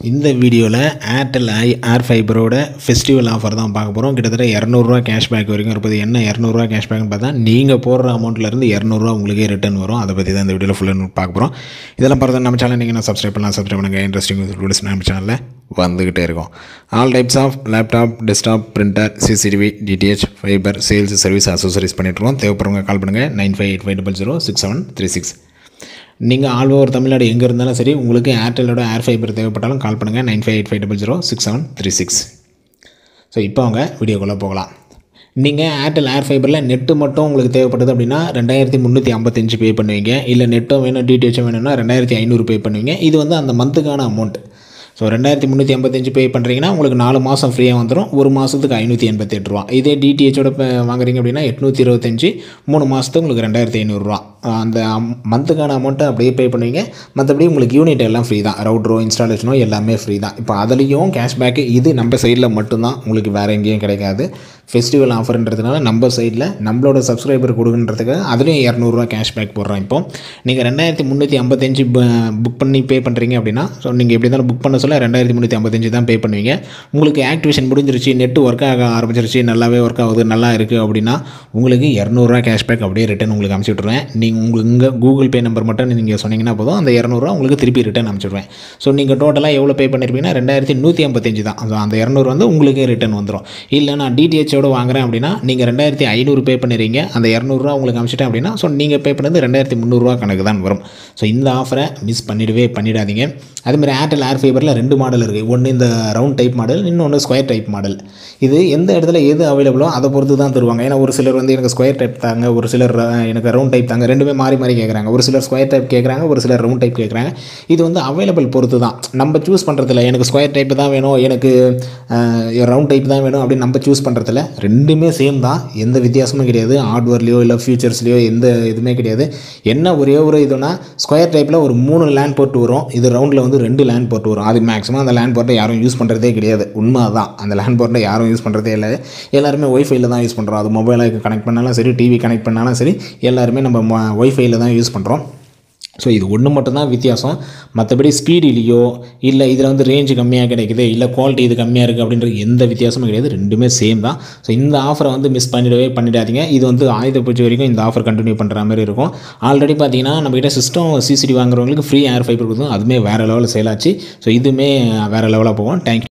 இந்த வீடியோவில் ஏர்டெல் ஏர் ஃபைபரோட festival offer தான் பார்க்க போகிறோம். கிட்டத்தட்ட ₹200 கேஷ்பேக் வரைக்கும் இருப்பது. என்ன ₹200 கேஷ்பேக்னு பார்த்தா நீங்கள் போடுற அமௌண்ட்லேருந்து ₹200 உங்களுக்கே ரிட்டர்ன் வரும். அதை பற்றி தான் இந்த வீடியோவில் ஃபுல்லாக பார்க்க போகிறோம். இதெல்லாம் பார்த்தா நம்ம சேனல் நீங்கள் நான் சப்ஸ்கிரைப் பண்ணுங்கள். இன்ட்ரெஸ்டிங் வீடியோஸ் நம்ம சேனலில் வந்துக்கிட்டே இருக்கும். All types of laptop, desktop, printer, CCTV, DTH, fibre, sales, service, accessories பண்ணிட்டுருக்கோம். தேவைப்படுறவங்க கால் பண்ணுங்கள் 9585006736. நீங்கள் ஆல் ஓவர் தமிழ்நாடு எங்கே இருந்தாலும் சரி, உங்களுக்கு ஏர்டெல்லோட ஏர் ஃபைபர் தேவைப்பட்டாலும் கால் பண்ணுங்கள் 9585006736. ஸோ இப்போ அவங்க வீடியோக்குள்ளே போகலாம். நீங்கள் ஏர்டெல் ஏர் ஃபைபரில் நெட்டு மட்டும் உங்களுக்கு தேவைப்பட்டது அப்படின்னா 2355 பே பண்ணுவீங்க. இல்லை நெட்டும் வேணும், டிடிஹெச்சும் வேணும்னா 2500 பே பண்ணுவீங்க. இது வந்து அந்த மந்த்துக்கான அமௌண்ட். ஸோ 2355 பே பண்ணுறீங்கன்னா உங்களுக்கு 4 மாதம் ஃப்ரீயாக வந்துடும். ஒரு மாதத்துக்கு ₹588. இதே டிடிஹெச்சோட வாங்குறீங்க அப்படின்னா 825, 3 மாதத்துக்கு உங்களுக்கு ₹2500. அந்த மந்த்துக்கான அமௌண்ட்டை அப்படியே பே பண்ணுவீங்க. மற்றபடி உங்களுக்கு யூனிட் எல்லாம் ஃப்ரீ தான். ரவுட்ரோ, இன்ஸ்டாலேஷனோ எல்லாமே ஃப்ரீ தான். இப்போ அதுலேயும் கேஷ்பேக்கு இது நம்ம சைடில் மட்டும்தான், உங்களுக்கு வேறு எங்கேயும் கிடைக்காது. ஃபெஸ்டிவல் ஆஃபர்ன்றதுனால நம்ம சைடில் நம்மளோட சப்ஸ்கிரைபர் கொடுக்குன்றதுக்கு அதுலேயும் ₹200 கேஷ்பேக் போடுறோம். இப்போ நீங்கள் 2355 புக் பண்ணி பே பண்ணுறீங்க அப்படின்னா, ஸோ நீங்கள் எப்படி இருந்தாலும் புக் பண்ண சொல்ல 2355 தான் பே பண்ணுவீங்க. உங்களுக்கு ஆக்டிவேஷன் முடிஞ்சிருச்சு, நெட்டு ஒர்க் ஆக ஆரம்பிச்சிருச்சு, நல்லாவே ஒர்க் ஆகுது, நல்லா இருக்குது அப்படின்னா உங்களுக்கு ₹200 கேஷ்பேக் அப்படியே ரிட்டன் உங்களுக்கு அனுப்பிச்சி விட்ருவேன். நீங்கள் உங்களுக்கு கூகுள் பே நம்பர் மட்டும் நீங்கள் சொன்னீங்கன்னா போதும், அந்த ₹200 உங்களுக்கு திருப்பி ரிட்டன் அனுப்பிச்சிடுவேன். ஸோ நீங்கள் டோட்டலாக எவ்வளோ பே பண்ணியிருப்பீங்கன்னா 2155 தான். ஸோ அந்த ₹200 வந்து உங்களுக்கே ரிட்டன் வந்துடும். இல்லை நான் டிடிஹெச்சோடு வாங்குறேன் அப்படின்னா நீங்கள் 2500 பே பண்ணிடுறீங்க, அந்த ₹200 உங்களுக்கு அனுப்பிச்சிட்டேன் அப்படின்னா ஸோ நீங்கள் பே பண்ணது ₹2300 கணக்கு தான் வரும். ஸோ இந்த ஆஃபரை மிஸ் பண்ணிடாதீங்க. அதுமாதிரி ஏர்டெல் ஏர் ஃபைபரில் 2 மாடல் இருக்குது. ஒன்று இந்த ரவுண்ட் டைப் மாடல், இன்னொன்று ஸ்கொயர் டைப் மாடல். இது எந்த இடத்துல எது அவைலபிளோ அதை பொறுத்து தான் தருவாங்க. ஏன்னா ஒரு சிலர் வந்து எனக்கு ஸ்கொயர் டைப் தாங்க, ஒரு சிலர் எனக்கு ரவுண்ட் டைப் தாங்க, ரெண்டுமே மாறி கேட்குறாங்க. ஒரு சிலர் ஸ்கொயர் டைப் கேட்குறாங்க, ஒரு சிலர் ரவுண்ட் டைப் கேட்குறாங்க. இது வந்து அவைலபிள் பொறுத்து தான் நம்ம சூஸ் பண்ணுறதில்ல. எனக்கு ஸ்கொயர் டைப் தான் வேணும், எனக்கு ரவுண்ட் டைப் தான் வேணும் அப்படின்னு நம்ம சூஸ் பண்ணுறதில்ல. ரெண்டுமே சேம் தான், எந்த வித்தியாசமும் கிடையாது. ஹார்ட்வேர்லேயோ இல்லை ஃபியூச்சர்ஸ்லையோ எந்த இதுவுமே கிடையாது. என்ன ஒரே ஒரு இதுனா ஸ்கொயர் டைப்பில் ஒரு 3 லேண்ட் போர்ட் வரும், இது ரவுண்டில் வந்து 2 லேண்ட் போர்ட் வரும். அது மேக்ஸிமம் அந்த லேண்ட் போர்ட்டை யாரும் யூஸ் பண்ணுறதே கிடையாது. உண்மை தான், அந்த லேண்ட் போர்ட்டை யாரும் யூஸ் பண்ணுறதே இல்லை. எல்லாருமே ஒய்ஃபைல தான் யூஸ் பண்ணுறோம். அது மொபைலுக்கு கனெக்ட் பண்ணாலும் சரி, டிவி கனெக்ட் பண்ணாலும் சரி, எல்லாருமே நம்ம ஒய்ஃபைல தான் யூஸ் பண்ணுறோம். ஸோ இது ஒன்று மட்டும்தான் வித்தியாசம். மற்றபடி ஸ்பீடிலேயோ இல்லை இதில் வந்து ரேஞ்சு கம்மியாக கிடைக்குது, இல்லை குவாலிட்டி இது கம்மியாக இருக்குது அப்படின்றது எந்த வித்தியாசமும் கிடையாது. ரெண்டுமே சேம் தான். ஸோ இந்த ஆஃபரை வந்து மிஸ் பண்ணிடாதீங்க. இது வந்து ஆயுத பூஜை வரைக்கும் இந்த ஆஃபர் கண்டினியூ பண்ணுற மாதிரி இருக்கும். ஆல்ரெடி பார்த்தீங்கன்னா நம்மகிட்ட சிஸ்டம் சிசிடி வாங்குறவங்களுக்கு ஃப்ரீ ஏர் ஃபைபர் கொடுத்தோம், அதுவுமே வேறு லெவலில் சேல் ஆச்சு. ஸோ இதுவுமே வேறு லெவலாக போகும். தேங்க்யூ.